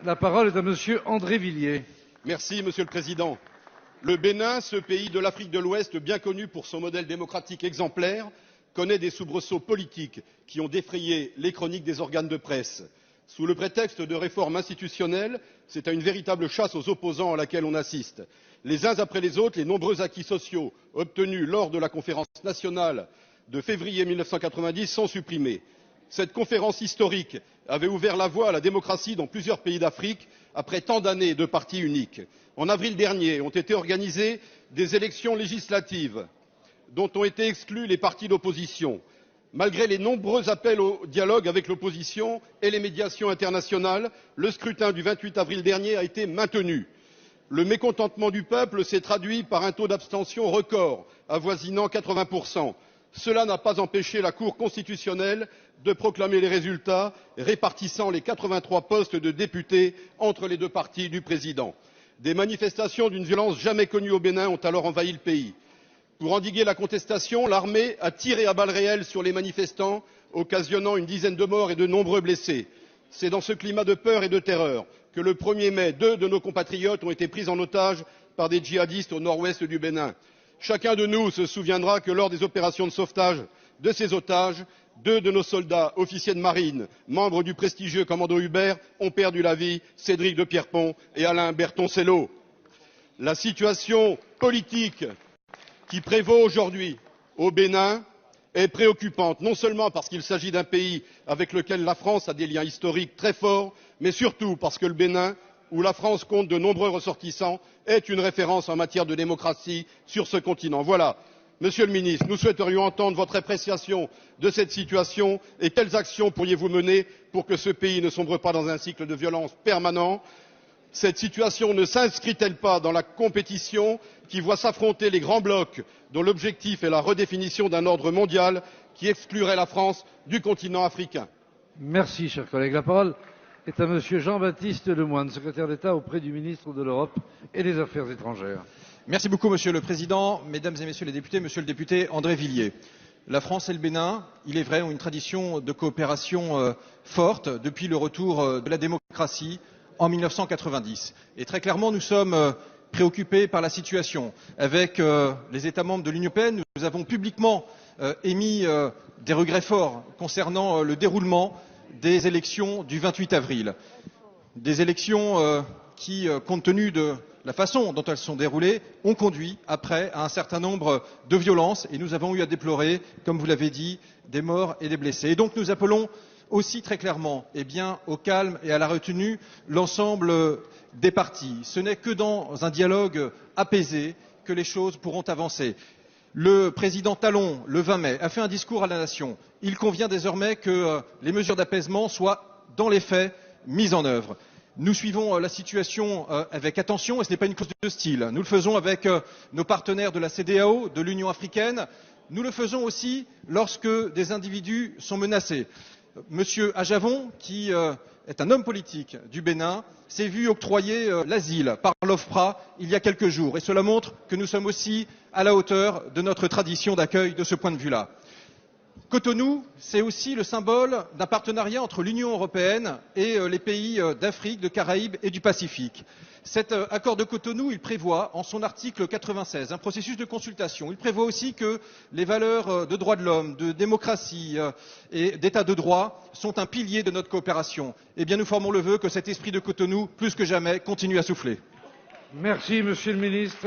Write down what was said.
La parole est à Monsieur André Villiers. Merci, Monsieur le Président. Le Bénin, ce pays de l'Afrique de l'Ouest, bien connu pour son modèle démocratique exemplaire, connaît des soubresauts politiques qui ont défrayé les chroniques des organes de presse. Sous le prétexte de réformes institutionnelles, c'est à une véritable chasse aux opposants à laquelle on assiste. Les uns après les autres, les nombreux acquis sociaux obtenus lors de la conférence nationale de février 1990 sont supprimés. Cette conférence historique avait ouvert la voie à la démocratie dans plusieurs pays d'Afrique après tant d'années de parti unique. En avril dernier ont été organisées des élections législatives dont ont été exclus les partis d'opposition. Malgré les nombreux appels au dialogue avec l'opposition et les médiations internationales, le scrutin du 28 avril dernier a été maintenu. Le mécontentement du peuple s'est traduit par un taux d'abstention record avoisinant 80%. Cela n'a pas empêché la Cour constitutionnelle de proclamer les résultats, répartissant les 83 postes de députés entre les deux partis du président. Des manifestations d'une violence jamais connue au Bénin ont alors envahi le pays. Pour endiguer la contestation, l'armée a tiré à balles réelles sur les manifestants, occasionnant une dizaine de morts et de nombreux blessés. C'est dans ce climat de peur et de terreur que le 1er mai, 2 de nos compatriotes ont été pris en otage par des djihadistes au nord-ouest du Bénin. Chacun de nous se souviendra que lors des opérations de sauvetage de ces otages, 2 de nos soldats, officiers de marine, membres du prestigieux commando Hubert, ont perdu la vie, Cédric de Pierrepont et Alain Bertoncello. La situation politique qui prévaut aujourd'hui au Bénin est préoccupante, non seulement parce qu'il s'agit d'un pays avec lequel la France a des liens historiques très forts, mais surtout parce que le Bénin, où la France compte de nombreux ressortissants, est une référence en matière de démocratie sur ce continent. Voilà, Monsieur le Ministre, nous souhaiterions entendre votre appréciation de cette situation et quelles actions pourriez-vous mener pour que ce pays ne sombre pas dans un cycle de violence permanent. Cette situation ne s'inscrit-elle pas dans la compétition qui voit s'affronter les grands blocs dont l'objectif est la redéfinition d'un ordre mondial qui exclurait la France du continent africain? Merci, cher collègue. La parole est à Monsieur Jean-Baptiste Lemoyne, secrétaire d'État auprès du ministre de l'Europe et des Affaires étrangères. Merci beaucoup, Monsieur le Président, Mesdames et Messieurs les députés, Monsieur le député André Villiers. La France et le Bénin, il est vrai, ont une tradition de coopération forte depuis le retour de la démocratie en 1990. Et très clairement, nous sommes préoccupés par la situation. Avec les États membres de l'Union européenne, nous avons publiquement émis des regrets forts concernant le déroulement des élections du 28 avril. Des élections qui, compte tenu de la façon dont elles sont déroulées, ont conduit après à un certain nombre de violences et nous avons eu à déplorer, comme vous l'avez dit, des morts et des blessés. Et donc nous appelons aussi très clairement au calme et à la retenue l'ensemble des partis. Ce n'est que dans un dialogue apaisé que les choses pourront avancer. Le président Talon, le 20 mai, a fait un discours à la nation. Il convient désormais que les mesures d'apaisement soient, dans les faits, mises en œuvre. Nous suivons la situation avec attention et ce n'est pas une clause de style. Nous le faisons avec nos partenaires de la CEDEAO, de l'Union africaine. Nous le faisons aussi lorsque des individus sont menacés. Monsieur Ajavon, qui est un homme politique du Bénin, s'est vu octroyer l'asile par l'OFPRA il y a quelques jours. Et cela montre que nous sommes aussi à la hauteur de notre tradition d'accueil de ce point de vue-là. Cotonou, c'est aussi le symbole d'un partenariat entre l'Union européenne et les pays d'Afrique, de Caraïbes et du Pacifique. Cet accord de Cotonou, il prévoit en son article 96 un processus de consultation. Il prévoit aussi que les valeurs de droits de l'homme, de démocratie et d'état de droit sont un pilier de notre coopération. Eh bien, nous formons le vœu que cet esprit de Cotonou, plus que jamais, continue à souffler. Merci, Monsieur le Ministre.